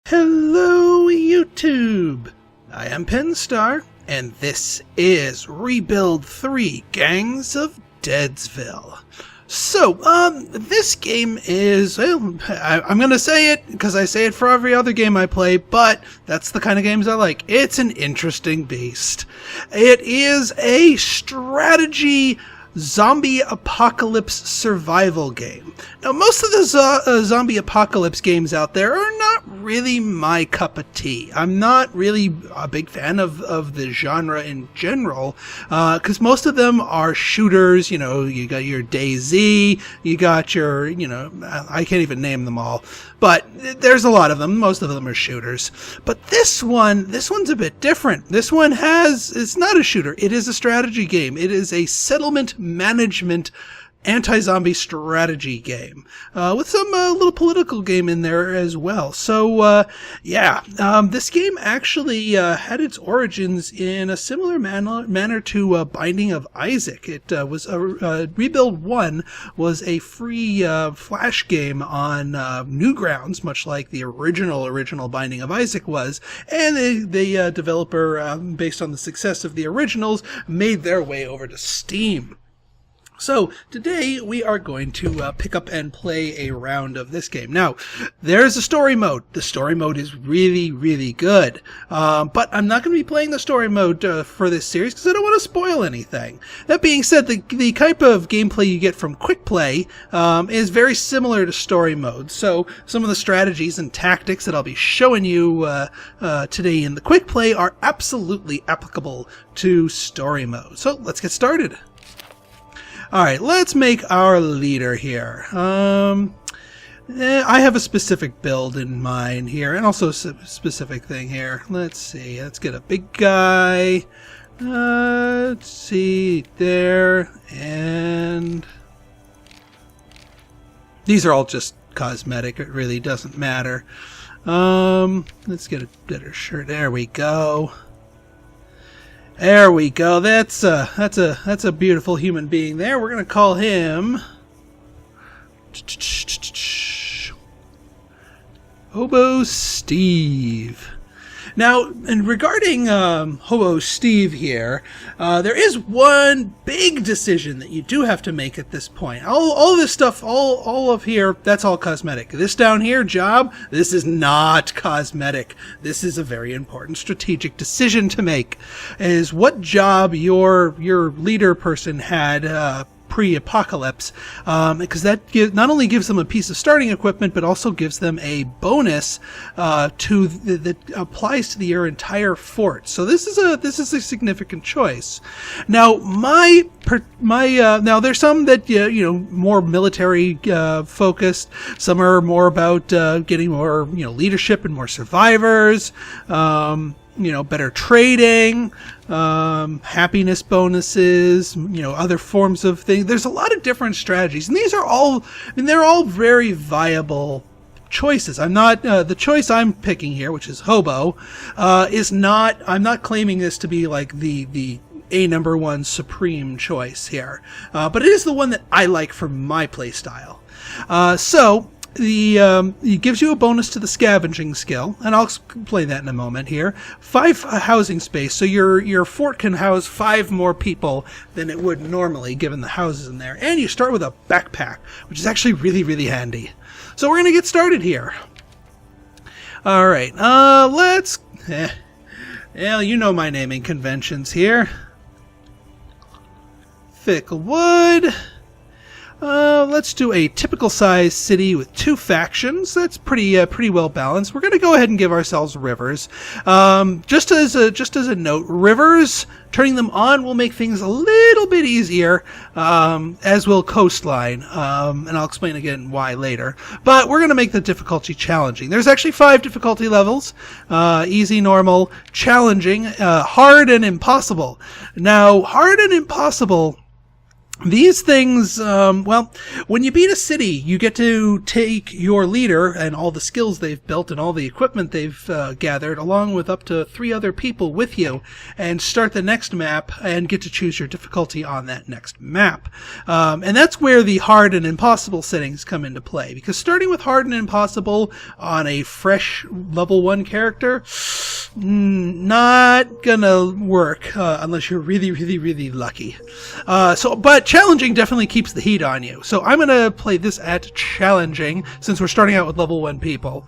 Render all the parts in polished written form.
Hello YouTube! I am Penstar, and this is Rebuild 3 Gangs of Deadsville. So, this game is, well, I'm gonna say it because I say it for every other game I play, but that's the kind of games I like. It's an interesting beast. It is a strategy zombie apocalypse survival game. Now, most of the zombie apocalypse games out there are not really my cup of tea. I'm not really a big fan of the genre in general, because most of them are shooters. You know, you got your DayZ, you got your, I can't even name them all, but there's a lot of them. Most of them are shooters. But this one's a bit different. This one it's not a shooter. It is a strategy game. It is a settlement management anti-zombie strategy game, with some little political game in there as well. So, this game actually had its origins in a similar manner to Binding of Isaac. It was Rebuild 1 was a free flash game on Newgrounds, much like the original Binding of Isaac was, and the developer, based on the success of the originals, made their way over to Steam. So, today we are going to pick up and play a round of this game. Now, there's a story mode. The story mode is really, really good. But I'm not going to be playing the story mode for this series because I don't want to spoil anything. That being said, the type of gameplay you get from quickplay is very similar to story mode. So, some of the strategies and tactics that I'll be showing you today in the quickplay are absolutely applicable to story mode. So, let's get started. Alright, let's make our leader here. I have a specific build in mind here, and also a specific thing here. Let's see, let's get a big guy. Let's see, there, and these are all just cosmetic, it really doesn't matter. Let's get a better shirt, there we go. There we go. That's a beautiful human being there. We're gonna call him Hobo Steve. Now, and regarding Hobo Steve here, there is one big decision that you do have to make at this point. All this stuff, all of here, that's all cosmetic. This down here, job, this is not cosmetic. This is a very important strategic decision to make, is what job your leader person had pre-apocalypse, because that not only gives them a piece of starting equipment, but also gives them a bonus that applies to your entire fort. So this is a significant choice. Now, now there's some that more military focused. Some are more about getting more leadership and more survivors. Better trading, happiness bonuses, other forms of things. There's a lot of different strategies, and these are all, they're all very viable choices. I'm not, the choice I'm picking here, which is Hobo, I'm not claiming this to be like the number one supreme choice here. But it is the one that I like for my playstyle. It gives you a bonus to the scavenging skill, and I'll explain that in a moment here. 5 housing space, so your fort can house 5 more people than it would normally, given the houses in there. And you start with a backpack, which is actually really, really handy. So we're going to get started here. Alright, let's... Well, you know my naming conventions here. Ficklewood. Let's do a typical size city with 2 factions. That's pretty well balanced. We're going to go ahead and give ourselves rivers. Just as a note, rivers, turning them on will make things a little bit easier, as will coastline. And I'll explain again why later. But we're going to make the difficulty challenging. There's actually 5 difficulty levels: easy, normal, challenging, hard, and impossible. Now, hard and impossible These things, well, when you beat a city, you get to take your leader and all the skills they've built and all the equipment they've gathered, along with up to 3 other people with you, and start the next map and get to choose your difficulty on that next map. And that's where the hard and impossible settings come into play, because starting with hard and impossible on a fresh level 1 character, not gonna work unless you're really, really, really lucky. But challenging definitely keeps the heat on you. So I'm going to play this at challenging since we're starting out with level 1 people.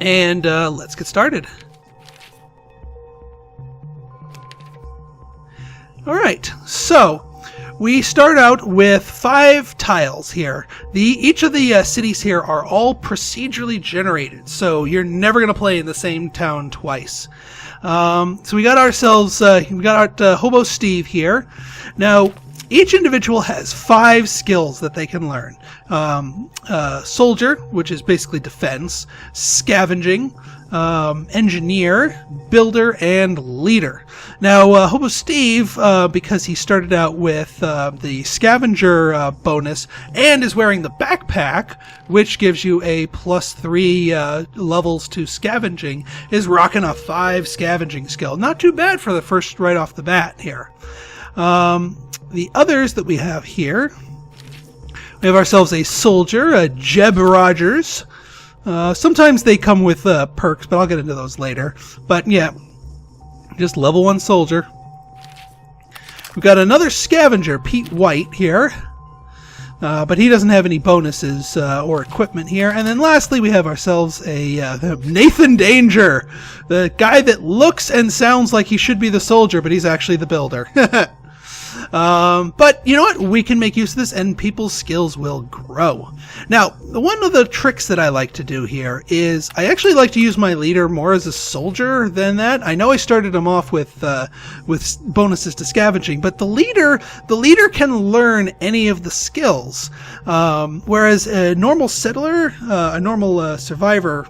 And let's get started. Alright, so we start out with 5 tiles here. Each of the cities here are all procedurally generated, so you're never going to play in the same town twice. So we got ourselves, we got our Hobo Steve here. Now, each individual has 5 skills that they can learn. Soldier, which is basically defense, scavenging, engineer, builder, and leader. Now, Hobo Steve, because he started out with the scavenger bonus and is wearing the backpack, which gives you a +3 levels to scavenging, is rocking a 5 scavenging skill. Not too bad for the first right off the bat here. The others that we have here, we have ourselves a soldier, a Jeb Rogers. Sometimes they come with perks, but I'll get into those later. But yeah, just level 1 soldier. We've got another scavenger, Pete White here. But he doesn't have any bonuses or equipment here. And then lastly, we have ourselves a Nathan Danger, the guy that looks and sounds like he should be the soldier, but he's actually the builder. But you know what? We can make use of this and people's skills will grow. Now, one of the tricks that I like to do here is I actually like to use my leader more as a soldier than that. I know I started him off with bonuses to scavenging, but the leader can learn any of the skills. Whereas a normal settler, a normal survivor,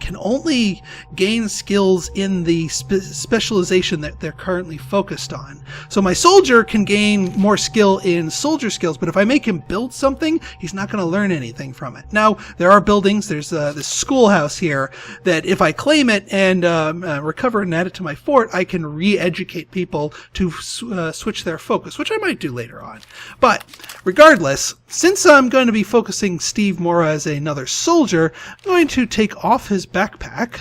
can only gain skills in the specialization that they're currently focused on. So my soldier can gain more skill in soldier skills, but if I make him build something, he's not going to learn anything from it. Now, there are buildings. There's this schoolhouse here that if I claim it and recover and add it to my fort, I can re-educate people to switch their focus, which I might do later on. But regardless, since I'm going to be focusing Steve more as another soldier, I'm going to take off his backpack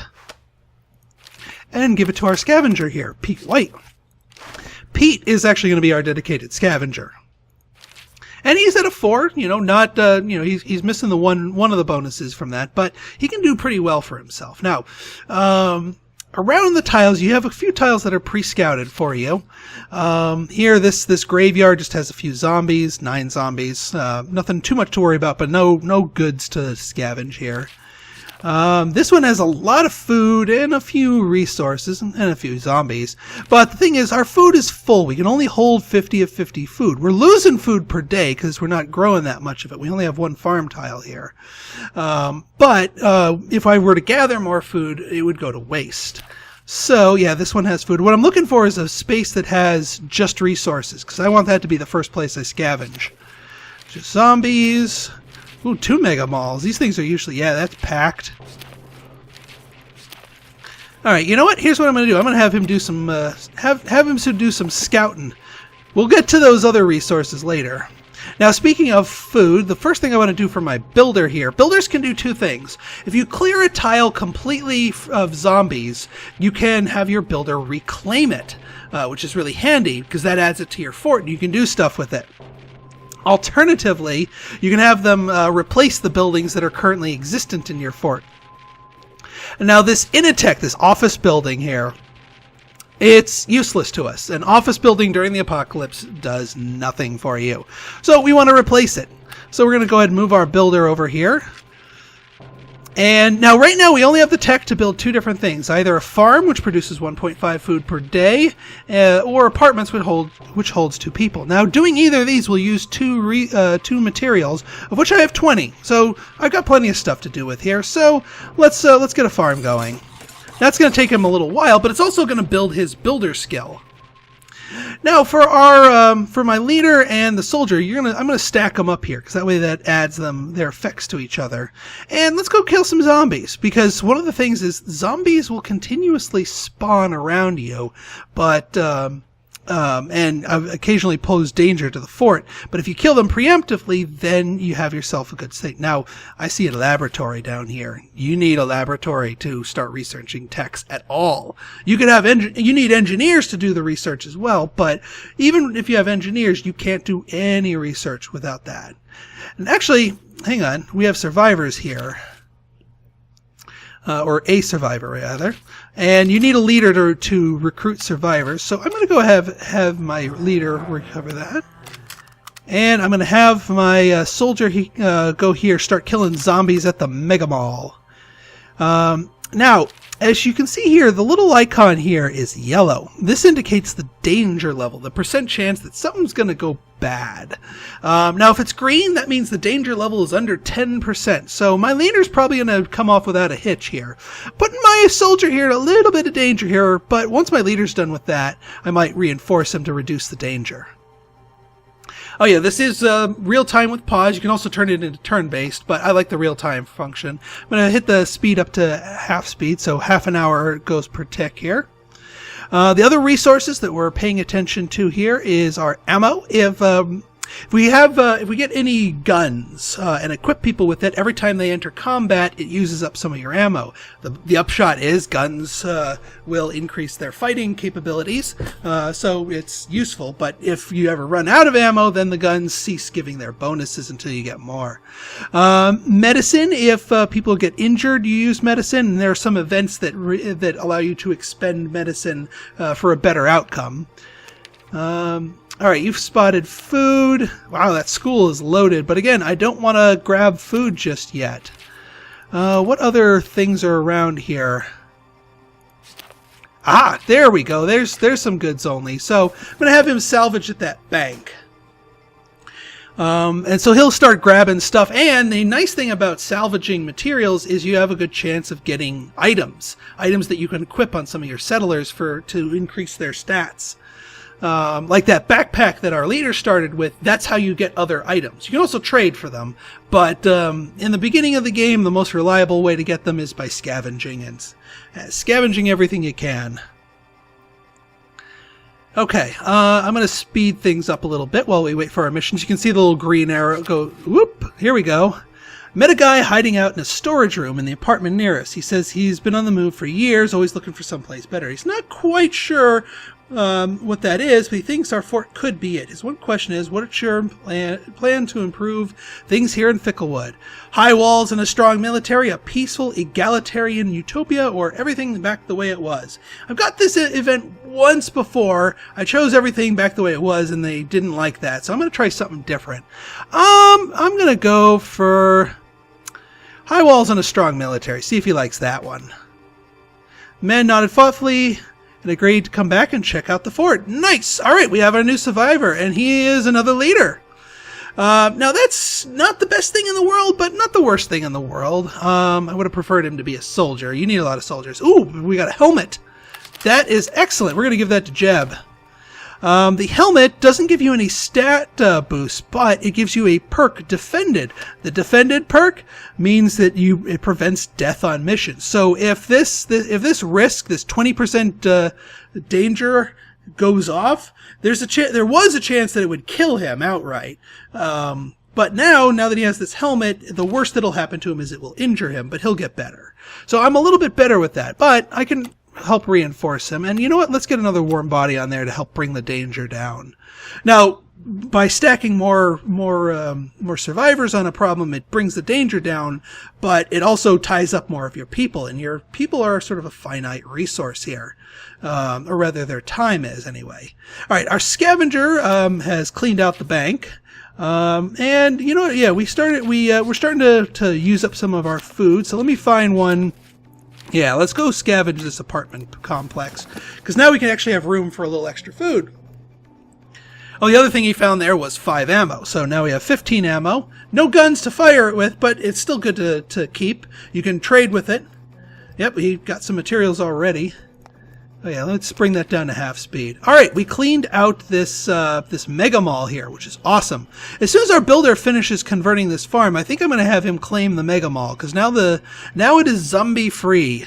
and give it to our scavenger here, Pete White. Pete is actually going to be our dedicated scavenger. And he's at a 4, not, he's missing the one of the bonuses from that, but he can do pretty well for himself. Now, around the tiles, you have a few tiles that are pre-scouted for you. Here, this graveyard just has a few zombies, 9 zombies. Nothing too much to worry about, but no goods to scavenge here. This one has a lot of food and a few resources and a few zombies. But the thing is, our food is full. We can only hold 50 of 50 food. We're losing food per day because we're not growing that much of it. We only have 1 farm tile here. But if I were to gather more food, it would go to waste. So, yeah, this one has food. What I'm looking for is a space that has just resources, because I want that to be the first place I scavenge. Just zombies. Ooh, 2 mega malls. These things are usually, yeah, that's packed. Alright, you know what? Here's what I'm going to do. I'm going to have him do some, have him do some scouting. We'll get to those other resources later. Now, speaking of food, the first thing I want to do for my builder here, builders can do 2 things. If you clear a tile completely of zombies, you can have your builder reclaim it, which is really handy because that adds it to your fort and you can do stuff with it. Alternatively, you can have them replace the buildings that are currently existent in your fort. And now this Initech, this office building here, it's useless to us. An office building during the apocalypse does nothing for you. So we want to replace it. So we're going to go ahead and move our builder over here. And now, right now, we only have the tech to build 2 different things. Either a farm, which produces 1.5 food per day, or apartments, which holds 2 people. Now, doing either of these will use 2 materials, of which I have 20. So I've got plenty of stuff to do with here. So let's get a farm going. That's going to take him a little while, but it's also going to build his builder skill. Now for our for my leader and the soldier, I'm gonna stack them up here because that way that adds their effects to each other. And let's go kill some zombies, because one of the things is zombies will continuously spawn around you, but and occasionally pose danger to the fort. But if you kill them preemptively, then you have yourself a good thing. Now, I see a laboratory down here. You need a laboratory to start researching techs at all. You could have you need engineers to do the research as well, but even if you have engineers, you can't do any research without that. And actually, hang on, we have survivors here. Or a survivor, rather. And you need a leader to recruit survivors. So I'm going to go have my leader recover that. And I'm going to have my soldier go here, start killing zombies at the Mega Mall. Now, as you can see here, the little icon here is yellow. This indicates the danger level, the percent chance that something's going to go bad. Now, if it's green, that means the danger level is under 10%. So my leader's probably going to come off without a hitch here. Putting my soldier here in a little bit of danger here, but once my leader's done with that, I might reinforce him to reduce the danger. Oh yeah, this is real-time with pause. You can also turn it into turn-based, but I like the real-time function. I'm going to hit the speed up to half speed, so half an hour goes per tick here. The other resources that we're paying attention to here is our ammo. If we get any guns and equip people with it, every time they enter combat, it uses up some of your ammo. The upshot is guns will increase their fighting capabilities, so it's useful. But if you ever run out of ammo, then the guns cease giving their bonuses until you get more. Medicine, if people get injured, you use medicine, and there are some events that allow you to expend medicine for a better outcome. Alright, you've spotted food. Wow, that school is loaded. But again, I don't want to grab food just yet. What other things are around here? Ah, there we go. There's some goods only. So I'm going to have him salvage at that bank. And so he'll start grabbing stuff. And the nice thing about salvaging materials is you have a good chance of getting items. Items that you can equip on some of your settlers to increase their stats. Like that backpack that our leader started with, that's how you get other items. You can also trade for them, but in the beginning of the game, the most reliable way to get them is by scavenging, and scavenging everything you can. Okay, I'm going to speed things up a little bit while we wait for our missions. You can see the little green arrow go, whoop, here we go. Met a guy hiding out in a storage room in the apartment near us. He says he's been on the move for years, always looking for someplace better. He's not quite sure what that is, but he thinks our fort could be it. His one question is, what's your plan to improve things here in Ficklewood? High walls and a strong military, a peaceful, egalitarian utopia, or everything back the way it was? I've got this event once before. I chose everything back the way it was, and they didn't like that, so I'm going to try something different. I'm going to go for high walls and a strong military. See if he likes that one. The man nodded thoughtfully and agreed to come back and check out the fort. Nice! Alright, we have our new survivor, and he is another leader. Now, that's not the best thing in the world, but not the worst thing in the world. I would have preferred him to be a soldier. You need a lot of soldiers. Ooh, we got a helmet. That is excellent. We're going to give that to Jeb. The helmet doesn't give you any stat boost, but it gives you a perk, Defended. The Defended perk means that it prevents death on missions. So if this risk, this 20% danger goes off, there was a chance that it would kill him outright. But now that he has this helmet, the worst that'll happen to him is it will injure him, but he'll get better. So I'm a little bit better with that, but I can help reinforce him. And you know what? Let's get another warm body on there to help bring the danger down. Now, by stacking more survivors on a problem, it brings the danger down, but it also ties up more of your people, and your people are sort of a finite resource here. Or rather, their time is, anyway. All right, our scavenger has cleaned out the bank. And you know what? Yeah, we're starting to use up some of our food. So let me find one. Yeah, let's go scavenge this apartment complex, because now we can actually have room for a little extra food. Oh, the other thing he found there was 5 ammo. So now we have 15 ammo. No guns to fire it with, but it's still good to keep. You can trade with it. Yep, he got some materials already. Oh yeah, let's bring that down to half speed. All right, we cleaned out this this mega mall here, which is awesome. As soon as our builder finishes converting this farm, I think I'm going to have him claim the mega mall because now it is zombie free.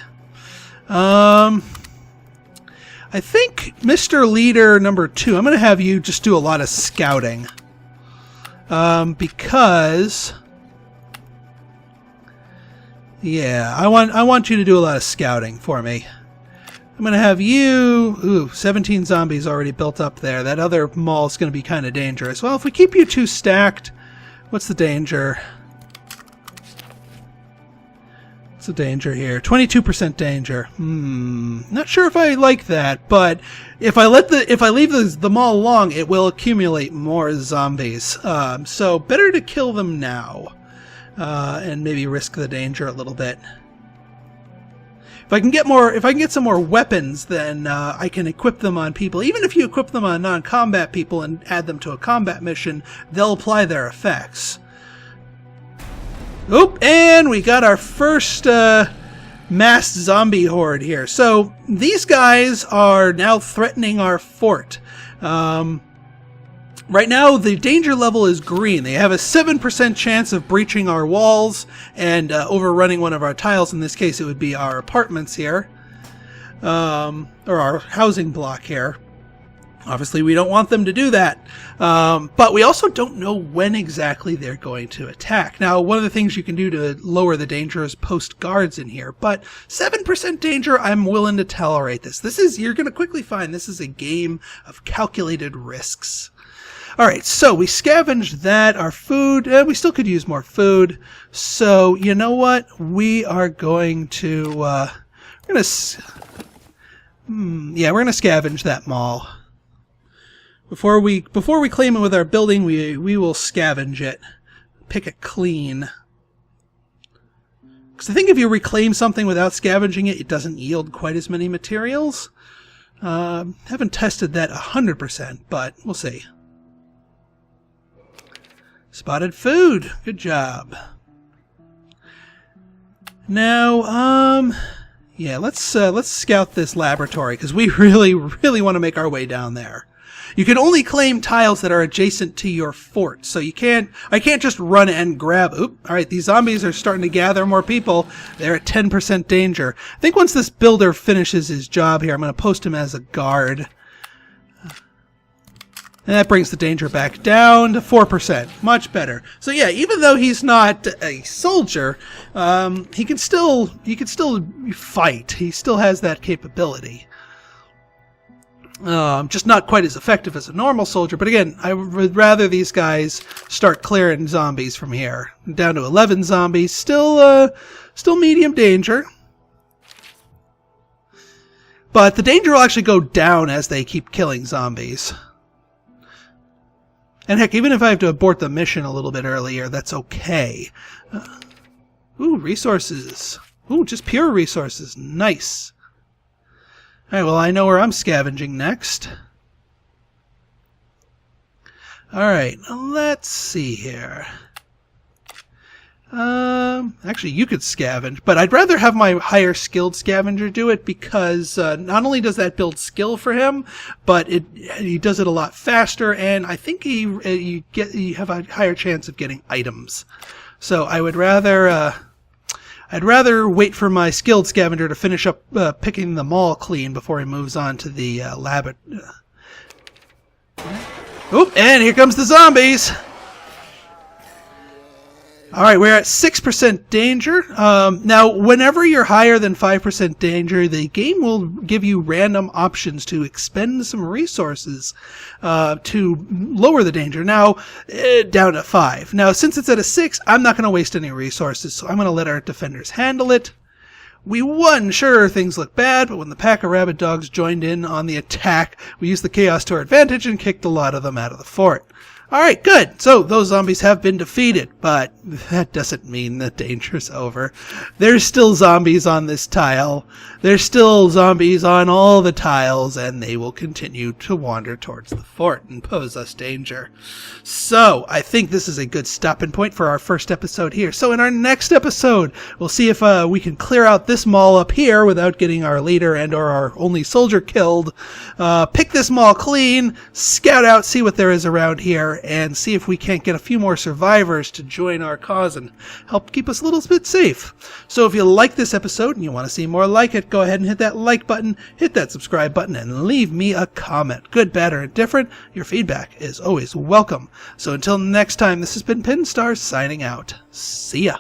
I think Mr. Leader number 2, I'm going to have you just do a lot of scouting. Because yeah, I want you to do a lot of scouting for me. I'm going to have you... Ooh, 17 zombies already built up there. That other mall is going to be kind of dangerous. Well, if we keep you 2 stacked, what's the danger? What's the danger here? 22% danger. Not sure if I like that, but if I leave the mall alone, it will accumulate more zombies. So better to kill them now, and maybe risk the danger a little bit. If I can get some more weapons, then I can equip them on people. Even if you equip them on non-combat people and add them to a combat mission, they'll apply their effects. Oop, and we got our first mass zombie horde here. So these guys are now threatening our fort. Right now, the danger level is green. They have a 7% chance of breaching our walls and overrunning one of our tiles. In this case, it would be our apartments here, or our housing block here. Obviously, we don't want them to do that. But we also don't know when exactly they're going to attack. Now, one of the things you can do to lower the danger is post guards in here. But 7% danger, I'm willing to tolerate this. You're going to quickly find this is a game of calculated risks. Alright, so we scavenged that. Our food, we still could use more food. So, you know what? We are going to, we're going to scavenge that mall. Before we claim it with our building, we will scavenge it. Pick it clean. Because I think if you reclaim something without scavenging it, it doesn't yield quite as many materials. Haven't tested that 100%, but we'll see. Spotted food. Good job. Now, yeah, let's scout this laboratory because we really want to make our way down there. You can only claim tiles that are adjacent to your fort, so I can't just run and grab. Oop! All right, these zombies are starting to gather more people. They're at 10% danger. I think once this builder finishes his job here, I'm going to post him as a guard. And that brings the danger back down to 4%. Much better. So yeah, even though he's not a soldier, he can still fight. He still has that capability. Just not quite as effective as a normal soldier. But again, I would rather these guys start clearing zombies from here. Down to 11 zombies. Still medium danger. But the danger will actually go down as they keep killing zombies. And heck, even if I have to abort the mission a little bit earlier, that's okay. Ooh, resources. Ooh, just pure resources. Nice. Alright, well, I know where I'm scavenging next. Alright, let's see here. Actually, you could scavenge, but I'd rather have my higher skilled scavenger do it because not only does that build skill for him, but he does it a lot faster, and I think you have a higher chance of getting items. So I would rather wait for my skilled scavenger to finish up picking the mall clean before he moves on to the lab. Oop! And here comes the zombies. Alright, we're at 6% danger. Now, whenever you're higher than 5% danger, the game will give you random options to expend some resources to lower the danger. Now, down to 5. Now, since it's at a 6, I'm not going to waste any resources, so I'm going to let our defenders handle it. We won! Sure, things look bad, but when the pack of rabid dogs joined in on the attack, we used the chaos to our advantage and kicked a lot of them out of the fort. Alright, good. So those zombies have been defeated, but that doesn't mean the danger's over. There's still zombies on this tile. There's still zombies on all the tiles, and they will continue to wander towards the fort and pose us danger. So I think this is a good stopping point for our first episode here. So in our next episode, we'll see if we can clear out this mall up here without getting our leader and or our only soldier killed. Pick this mall clean, scout out, see what there is around here, and see if we can't get a few more survivors to join our cause and help keep us a little bit safe. So if you like this episode and you want to see more like it, go ahead and hit that like button, hit that subscribe button, and leave me a comment. Good, bad, or indifferent, your feedback is always welcome. So until next time, this has been Pinstar signing out. See ya.